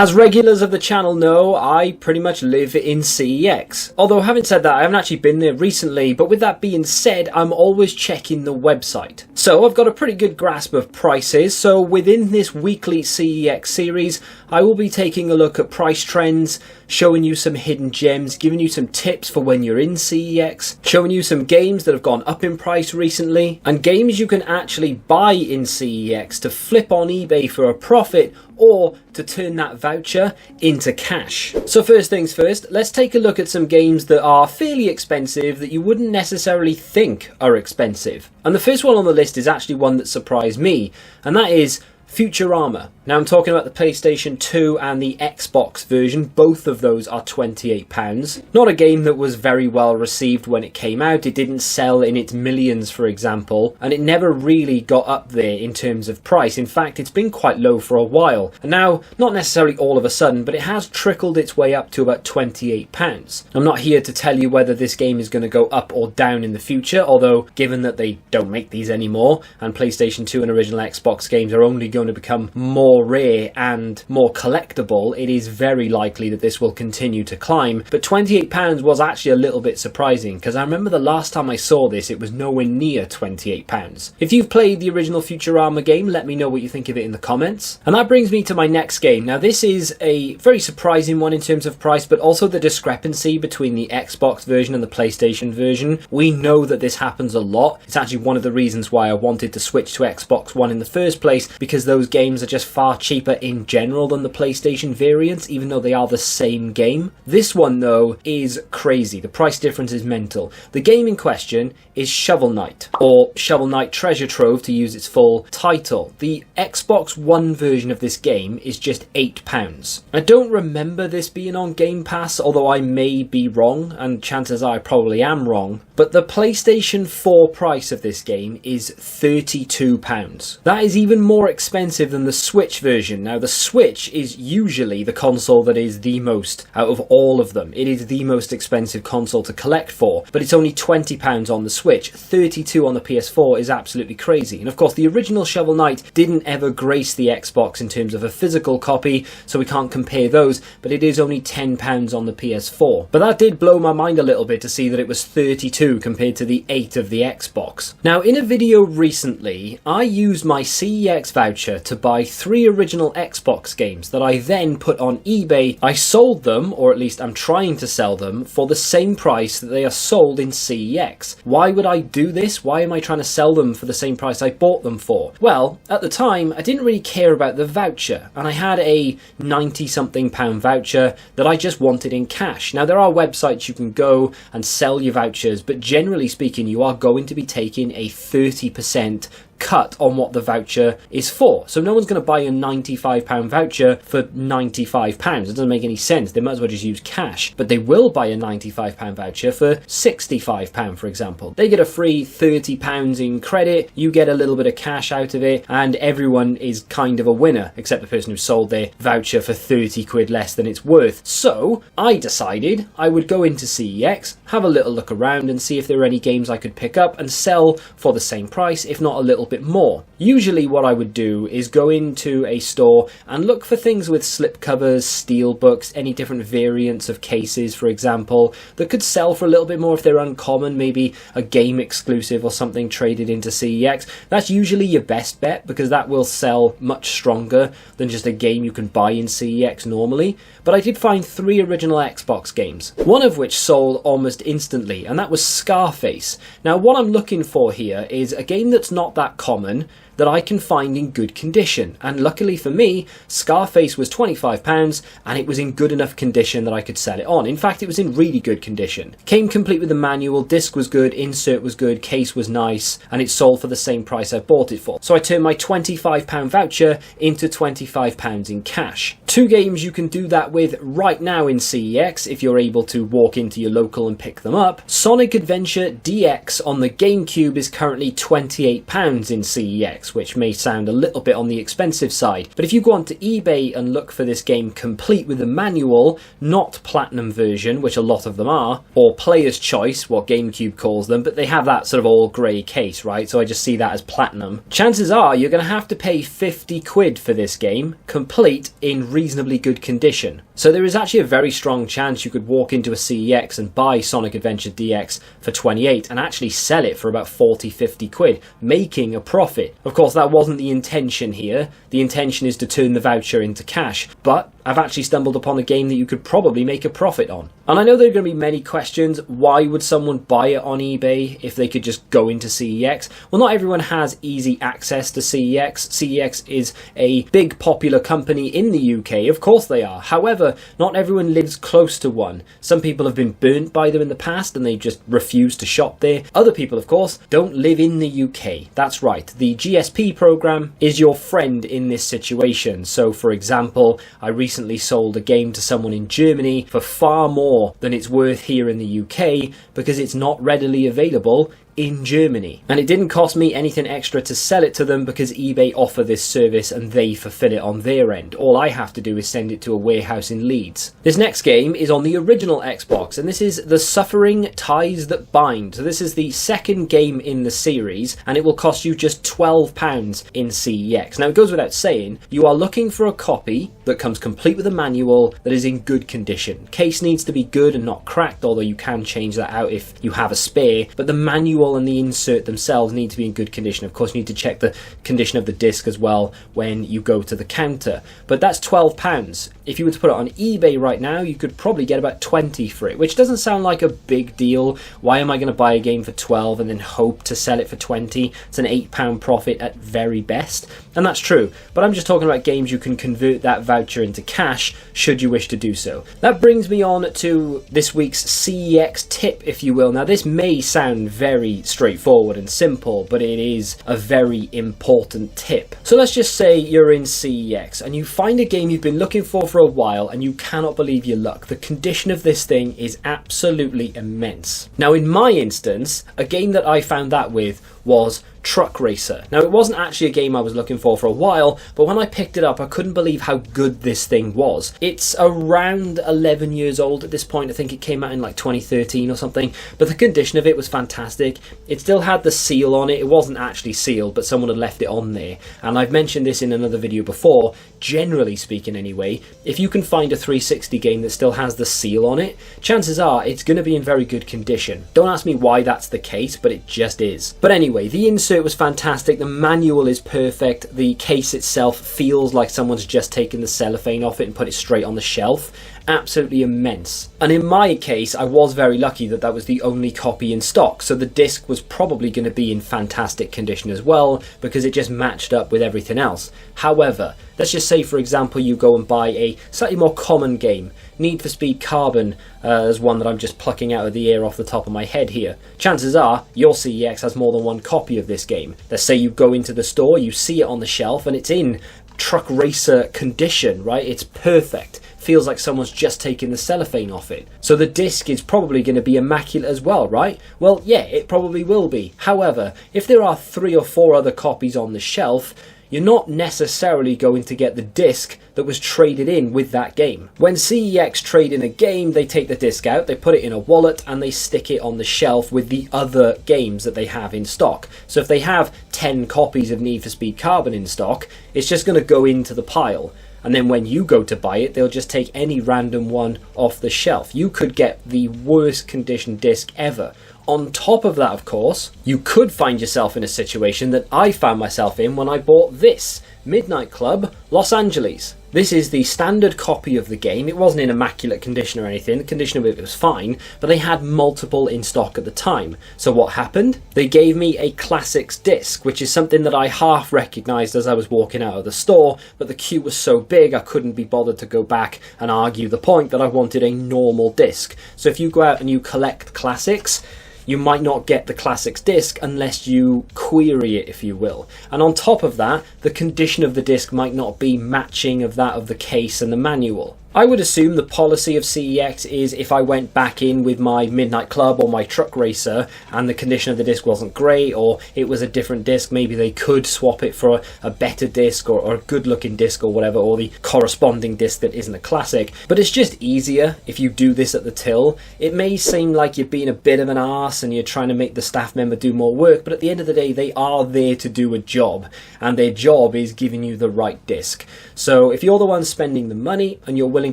As regulars of the channel know, I pretty much live in CEX. Although having said that, I haven't actually been there recently, but with that being said, I'm always checking the website. So I've got a pretty good grasp of prices, so within this weekly CEX series, I will be taking a look at price trends, showing you some hidden gems, giving you some tips for when you're in CEX, showing you some games that have gone up in price recently, and games you can actually buy in CEX to flip on eBay for a profit, or to turn that voucher into cash. So first things first, let's take a look at some games that are fairly expensive that you wouldn't necessarily think are expensive. And the first one on the list is actually one that surprised me, and that is Futurama. Now I'm talking about the PlayStation 2 and the Xbox version. Both of those are £28. Not a game that was very well received when it came out. It didn't sell in its millions, for example, and it never really got up there in terms of price. In fact, it's been quite low for a while. And now, not necessarily all of a sudden, but it has trickled its way up to about £28. I'm not here to tell you whether this game is going to go up or down in the future, although given that they don't make these anymore, and PlayStation 2 and original Xbox games are only going to become more rare and more collectible, it is very likely that this will continue to climb. But £28 was actually a little bit surprising, because I remember the last time I saw this it was nowhere near £28. If you've played the original Futurama game, let me know what you think of it in the comments. And that brings me to my next game. Now this is a very surprising one in terms of price, but also the discrepancy between the Xbox version and the PlayStation version. We know that this happens a lot. It's actually one of the reasons why I wanted to switch to Xbox One in the first place, because those games are just far cheaper in general than the PlayStation variants, even though they are the same game. This one though is crazy. The price difference is mental. The game in question is Shovel Knight, or Shovel Knight Treasure Trove to use its full title. The Xbox One version of this game is just £8. I don't remember this being on Game Pass, although I may be wrong, and chances are I probably am wrong, but the PlayStation 4 price of this game is £32. That is even more expensive than the Switch version. Now the Switch is usually the console that is the most out of all of them. It is the most expensive console to collect for, but it's only £20 on the Switch. £32 on the PS4 is absolutely crazy. And of course the original Shovel Knight didn't ever grace the Xbox in terms of a physical copy, so we can't compare those, but it is only £10 on the PS4. But that did blow my mind a little bit to see that it was £32 compared to the £8 of the Xbox. Now in a video recently, I used my CEX voucher to buy 3 original Xbox games that I then put on eBay. I sold them, or at least I'm trying to sell them, for the same price that they are sold in CEX. Why would I do this? Why am I trying to sell them for the same price I bought them for? Well, at the time, I didn't really care about the voucher, and I had a £90-something voucher that I just wanted in cash. Now, there are websites you can go and sell your vouchers, but generally speaking, you are going to be taking a 30% cut on what the voucher is for. So no one's going to buy a £95 voucher for £95. It doesn't make any sense. They might as well just use cash. But they will buy a £95 voucher for £65, for example. They get a free £30 in credit, you get a little bit of cash out of it, and everyone is kind of a winner, except the person who sold their voucher for 30 quid less than it's worth. So I decided I would go into CEX, have a little look around and see if there were any games I could pick up and sell for the same price, if not a little bit more. Usually what I would do is go into a store and look for things with slipcovers, steel books, any different variants of cases, for example, that could sell for a little bit more if they're uncommon, maybe a game exclusive or something traded into CEX. That's usually your best bet, because that will sell much stronger than just a game you can buy in CEX normally. But I did find 3 original Xbox games, one of which sold almost instantly, and that was Scarface. Now what I'm looking for here is a game that's not that common, that I can find in good condition, and luckily for me, Scarface was £25 and it was in good enough condition that I could sell it on. In fact, it was in really good condition. Came complete with the manual, disc was good, insert was good, case was nice, and it sold for the same price I bought it for. So I turned my £25 voucher into £25 in cash. 2 games you can do that with right now in CEX if you're able to walk into your local and pick them up. Sonic Adventure DX on the GameCube is currently £28 in CEX, CEX, which may sound a little bit on the expensive side. But if you go onto eBay and look for this game complete with the manual, not platinum version, which a lot of them are, or player's choice, what GameCube calls them, but they have that sort of all grey case, right? So I just see that as platinum. Chances are you're going to have to pay 50 quid for this game, complete in reasonably good condition. So there is actually a very strong chance you could walk into a CEX and buy Sonic Adventure DX for 28 and actually sell it for about 40-50 quid, making a profit. Of course, that wasn't the intention here. The intention is to turn the voucher into cash, but I've actually stumbled upon a game that you could probably make a profit on. And I know there are going to be many questions. Why would someone buy it on eBay if they could just go into CEX? Well, not everyone has easy access to CEX. CEX is a big popular company in the UK. Of course they are. However, not everyone lives close to one. Some people have been burnt by them in the past and they just refuse to shop there. Other people, of course, don't live in the UK. That's right. The GSP program is your friend in this situation. So, for example, I recently sold a game to someone in Germany for far more than it's worth here in the UK because it's not readily available in Germany. And it didn't cost me anything extra to sell it to them because eBay offer this service and they fulfill it on their end. All I have to do is send it to a warehouse in Leeds. This next game is on the original Xbox, and this is The Suffering Ties That Bind. So this is the second game in the series, and it will cost you just £12 in CEX. Now, it goes without saying, you are looking for a copy that comes complete with a manual that is in good condition. Case needs to be good and not cracked, although you can change that out if you have a spare, but the manual and the insert themselves need to be in good condition. Of course, you need to check the condition of the disc as well when you go to the counter. But that's £12. If you were to put it on eBay right now, you could probably get about 20 for it, which doesn't sound like a big deal. Why am I going to buy a game for 12 and then hope to sell it for 20? It's an £8 profit at very best. And that's true. But I'm just talking about games you can convert that voucher into cash should you wish to do so. That brings me on to this week's CEX tip, if you will. Now, this may sound very straightforward and simple, but it is a very important tip. So let's just say you're in CEX and you find a game you've been looking for a while and you cannot believe your luck. The condition of this thing is absolutely immense. Now, in my instance, a game that I found that with was Truck Racer. Now, it wasn't actually a game I was looking for a while, but when I picked it up, I couldn't believe how good this thing was. It's around 11 years old at this point. I think it came out in like 2013 or something, but the condition of it was fantastic. It still had the seal on it. It wasn't actually sealed, but someone had left it on there. And I've mentioned this in another video before, generally speaking anyway, if you can find a 360 game that still has the seal on it, chances are it's going to be in very good condition. Don't ask me why that's the case, but it just is. But anyway, the insert was fantastic, the manual is perfect, the case itself feels like someone's just taken the cellophane off it and put it straight on the shelf. Absolutely immense. And in my case, I was very lucky that that was the only copy in stock, so the disc was probably going to be in fantastic condition as well because it just matched up with everything else. However, let's just say, for example, you go and buy a slightly more common game. Need for Speed Carbon is one that I'm just plucking out of the air off the top of my head here. Chances are your CEX has more than one copy of this game. Let's say you go into the store, you see it on the shelf, and it's in Truck Racer condition, right? It's perfect. Feels like someone's just taken the cellophane off it. So the disc is probably going to be immaculate as well, right? Well, yeah, it probably will be. However, if there are 3 or 4 other copies on the shelf, you're not necessarily going to get the disc that was traded in with that game. When CEX trade in a game, they take the disc out, they put it in a wallet, and they stick it on the shelf with the other games that they have in stock. So if they have 10 copies of Need for Speed Carbon in stock, it's just going to go into the pile. And then when you go to buy it, they'll just take any random one off the shelf. You could get the worst condition disc ever. On top of that, of course, you could find yourself in a situation that I found myself in when I bought this, Midnight Club Los Angeles. This is the standard copy of the game. It wasn't in immaculate condition or anything. The condition of it was fine, but they had multiple in stock at the time. So what happened? They gave me a Classics disc, which is something that I half recognised as I was walking out of the store, but the queue was so big I couldn't be bothered to go back and argue the point that I wanted a normal disc. So if you go out and you collect Classics, you might not get the Classics disc unless you query it, if you will. And on top of that, the condition of the disc might not be matching of that of the case and the manual. I would assume the policy of CEX is if I went back in with my Midnight Club or my Truck Racer and the condition of the disc wasn't great, or it was a different disc, maybe they could swap it for a better disc or a good looking disc or whatever, or the corresponding disc that isn't a classic. But it's just easier if you do this at the till. It may seem like you're being a bit of an arse and you're trying to make the staff member do more work, but at the end of the day they are there to do a job, and their job is giving you the right disc. So if you're the one spending the money and you're willing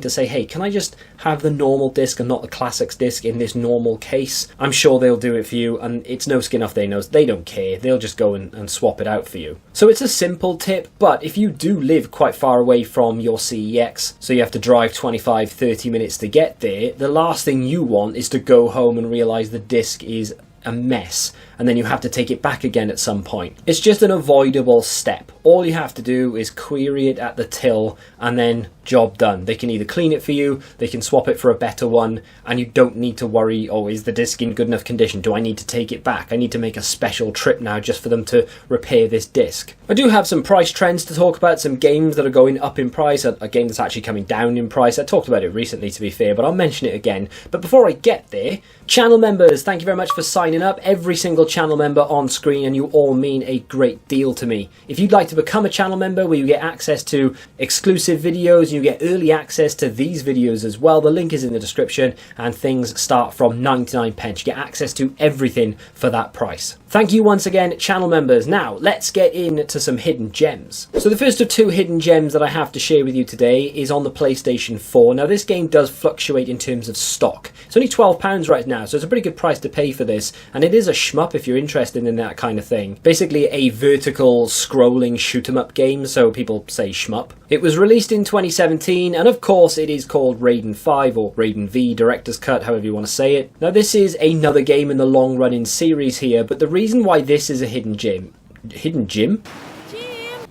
to say, hey, can I just have the normal disc and not the classics disc in this normal case, I'm sure they'll do it for you, and it's no skin off their nose. They don't care. They'll just go and swap it out for you. So it's a simple tip, but if you do live quite far away from your CEX, so you have to drive 25-30 minutes to get there, the last thing you want is to go home and realise the disc is a mess and then you have to take it back again at some point. It's just an avoidable step. All you have to do is query it at the till and then job done. They can either clean it for you, they can swap it for a better one, and you don't need to worry, oh, is the disc in good enough condition? Do I need to take it back? I need to make a special trip now just for them to repair this disc. I do have some price trends to talk about, some games that are going up in price, a game that's actually coming down in price. I talked about it recently, to be fair, but I'll mention it again. But before I get there, channel members, thank you very much for signing up. Every single channel member on screen, and you all mean a great deal to me. If you'd like to become a channel member where you get access to exclusive videos and you get early access to these videos as well, the link is in the description, and things start from 99p. You get access to everything for that price. Thank you once again, channel members. Now, let's get into some hidden gems. So the first of two hidden gems that I have to share with you today is on the PlayStation 4. Now, this game does fluctuate in terms of stock. It's only £12 right now, so it's a pretty good price to pay for this, and it is a shmup if you're interested in that kind of thing. Basically a vertical scrolling shoot 'em up game, so people say shmup. It was released in 2017, and of course it is called Raiden V, or Raiden V Director's Cut, however you want to say it. Now this is another game in the long running series here, but the reason why this is a hidden gem... Hidden gem?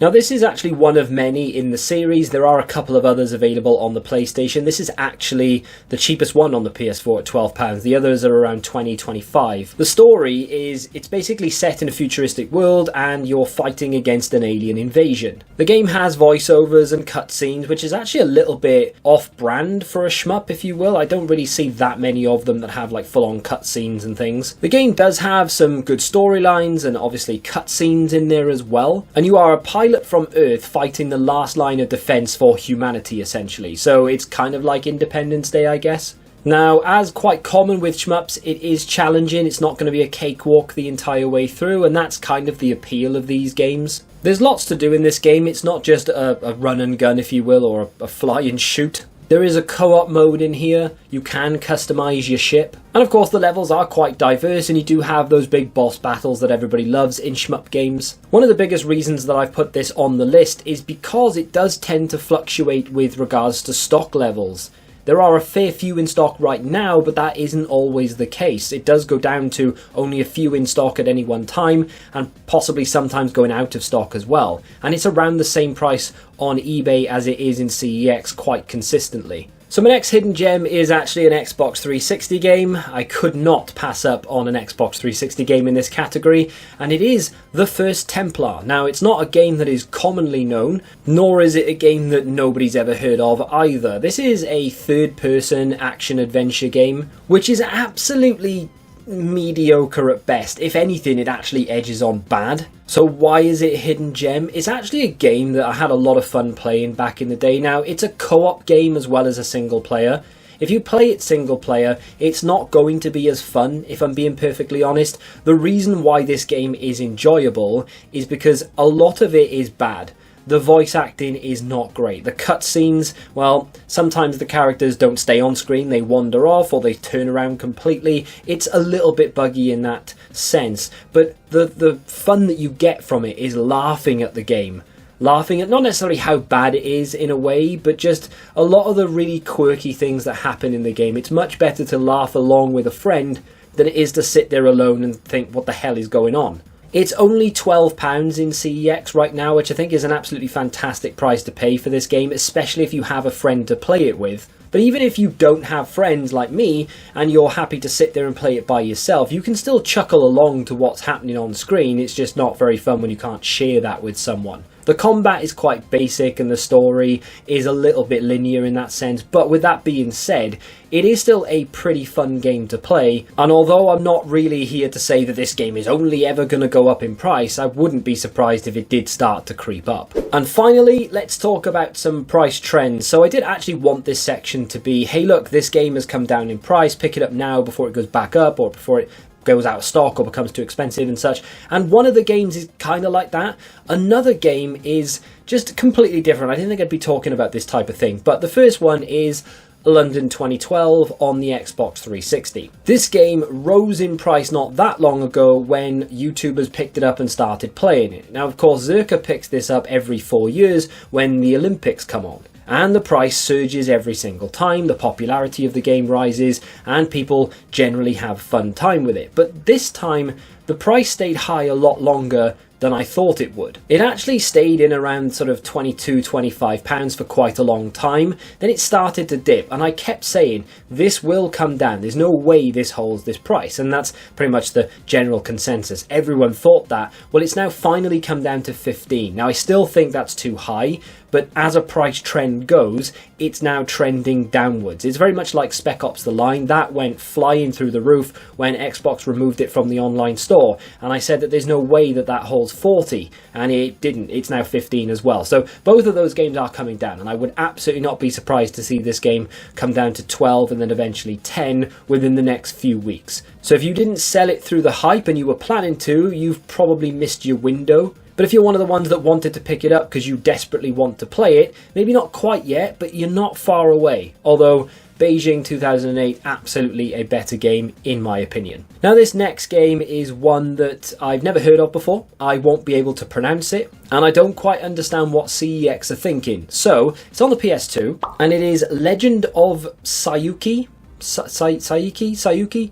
Now this is actually one of many in the series. There are a couple of others available on the PlayStation. This is actually the cheapest one on the PS4 at £12. The others are around $20-25. The story is, it's basically set in a futuristic world and you're fighting against an alien invasion. The game has voiceovers and cutscenes, which is actually a little bit off-brand for a shmup, if you will. I don't really see that many of them that have like full-on cutscenes and things. The game does have some good storylines and obviously cutscenes in there as well. And you are a pilot from Earth fighting the last line of defense for humanity, essentially. So it's kind of like Independence Day, I guess. Now, as quite common with shmups, it is challenging. It's not going to be a cakewalk the entire way through, and that's kind of the appeal of these games. There's lots to do in this game. It's not just a run and gun, if you will, or a fly and shoot. There is a co-op mode in here. You can customise your ship. And of course the levels are quite diverse, and you do have those big boss battles that everybody loves in shmup games. One of the biggest reasons that I've put this on the list is because it does tend to fluctuate with regards to stock levels. There are a fair few in stock right now, but that isn't always the case. It does go down to only a few in stock at any one time, and possibly sometimes going out of stock as well. And it's around the same price on eBay as it is in CEX quite consistently. So my next hidden gem is actually an Xbox 360 game. I could not pass up on an Xbox 360 game in this category, and it is the first Templar. Now, it's not a game that is commonly known, nor is it a game that nobody's ever heard of either. This is a third-person action-adventure game, which is absolutely mediocre at best. If anything, it actually edges on bad. So why is it a hidden gem? It's actually a game that I had a lot of fun playing back in the day. Now, it's a co-op game as well as a single player. If you play it single player, it's not going to be as fun, if I'm being perfectly honest. The reason why this game is enjoyable is because a lot of it is bad. The voice acting is not great. The cutscenes, well, sometimes the characters don't stay on screen, they wander off or they turn around completely. It's a little bit buggy in that sense, but the fun that you get from it is laughing at the game. Laughing at not necessarily how bad it is in a way, but just a lot of the really quirky things that happen in the game. It's much better to laugh along with a friend than it is to sit there alone and think, what the hell is going on? It's only £12 in CEX right now, which I think is an absolutely fantastic price to pay for this game, especially if you have a friend to play it with. But even if you don't have friends like me, and you're happy to sit there and play it by yourself, you can still chuckle along to what's happening on screen. It's just not very fun when you can't share that with someone. The combat is quite basic and the story is a little bit linear in that sense, but with that being said, it is still a pretty fun game to play, and although I'm not really here to say that this game is only ever going to go up in price, I wouldn't be surprised if it did start to creep up. And finally, let's talk about some price trends. So I did actually want this section to be, hey look, this game has come down in price, pick it up now before it goes back up or before it goes out of stock or becomes too expensive and such. And one of the games is kind of like that. Another game is just completely different. I didn't think I'd be talking about this type of thing, but the first one is London 2012 on the Xbox 360. This game rose in price not that long ago when YouTubers picked it up and started playing it. Now, of course, Zerka picks this up every 4 years when the Olympics come on. And the price surges every single time, the popularity of the game rises, and people generally have fun time with it. But this time, the price stayed high a lot longer than I thought it would. It actually stayed in around sort of £22-25 for quite a long time. Then it started to dip, and I kept saying, this will come down. There's no way this holds this price. And that's pretty much the general consensus. Everyone thought that. Well, it's now finally come down to 15. Now, I still think that's too high, but as a price trend goes, it's now trending downwards. It's very much like Spec Ops The Line. That went flying through the roof when Xbox removed it from the online store. And I said that there's no way that that holds 40, and it didn't. It's now 15 as well. So both of those games are coming down, and I would absolutely not be surprised to see this game come down to 12 and then eventually 10 within the next few weeks. So if you didn't sell it through the hype and you were planning to, you've probably missed your window. But if you're one of the ones that wanted to pick it up because you desperately want to play it, maybe not quite yet, but you're not far away. Although Beijing 2008, absolutely a better game in my opinion. Now this next game is one that I've never heard of before. I won't be able to pronounce it, and I don't quite understand what CEX are thinking. So it's on the PS2, and it is Legend of Sayuki. Sayuki?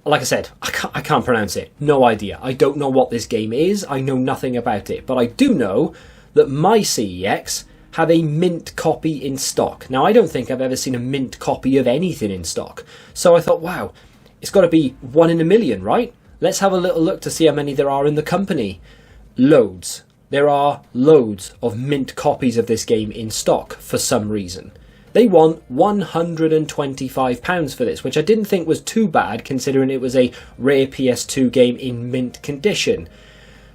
Like I said, I can't pronounce it. No idea. I don't know what this game is. I know nothing about it. But I do know that my CEX have a mint copy in stock. Now, I don't think I've ever seen a mint copy of anything in stock. So I thought, wow, it's got to be 1 in a million, right? Let's have a little look to see how many there are in the company. Loads. There are loads of mint copies of this game in stock for some reason. They want £125 for this, which I didn't think was too bad considering it was a rare PS2 game in mint condition.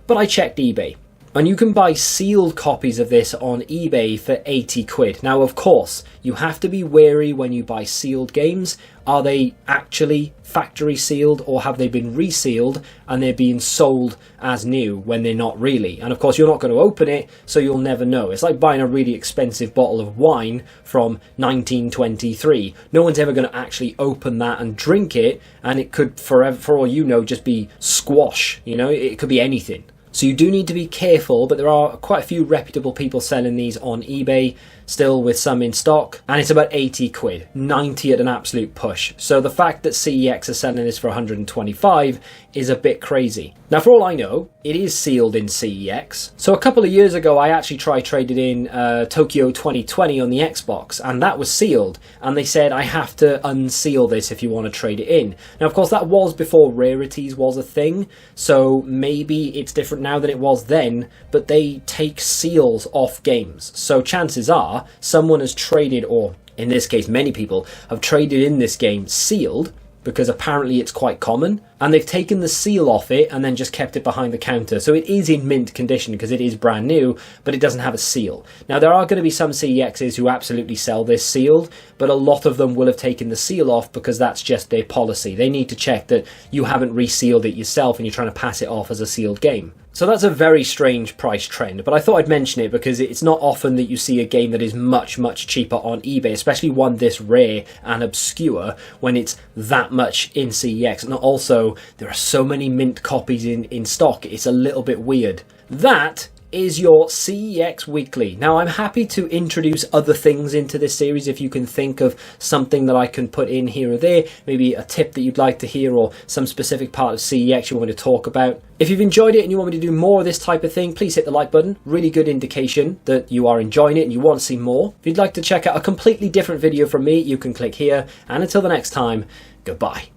But I checked eBay, and you can buy sealed copies of this on eBay for 80 quid. Now, of course, you have to be wary when you buy sealed games. Are they actually factory sealed, or have they been resealed and they're being sold as new when they're not really? And of course, you're not going to open it, so you'll never know. It's like buying a really expensive bottle of wine from 1923. No one's ever going to actually open that and drink it, and it could, forever, for all you know, just be squash. You know, it could be anything. So you do need to be careful, but there are quite a few reputable people selling these on eBay, still with some in stock, and it's about 80 quid, 90 at an absolute push. So the fact that CEX are selling this for 125 is a bit crazy. Now, for all I know, it is sealed in CEX. So a couple of years ago, I actually tried trading in Tokyo 2020 on the Xbox, and that was sealed. And they said, I have to unseal this if you want to trade it in. Now, of course, that was before rarities was a thing, so maybe it's different now than it was then, but they take seals off games. So chances are, someone has traded, or in this case, many people have traded in this game sealed, because apparently it's quite common, and they've taken the seal off it and then just kept it behind the counter. So it is in mint condition because it is brand new, but it doesn't have a seal. Now, there are going to be some CEXs who absolutely sell this sealed, but a lot of them will have taken the seal off because that's just their policy. They need to check that you haven't resealed it yourself and you're trying to pass it off as a sealed game. So that's a very strange price trend, but I thought I'd mention it because it's not often that you see a game that is much, much cheaper on eBay, especially one this rare and obscure when it's that much in CEX. And also, there are so many mint copies in stock, it's a little bit weird. That is your CEX Weekly. Now, I'm happy to introduce other things into this series if you can think of something that I can put in here or there, maybe a tip that you'd like to hear or some specific part of CEX you want to talk about. If you've enjoyed it and you want me to do more of this type of thing, please hit the like button. Really good indication that you are enjoying it and you want to see more. If you'd like to check out a completely different video from me, you can click here. And until the next time, goodbye.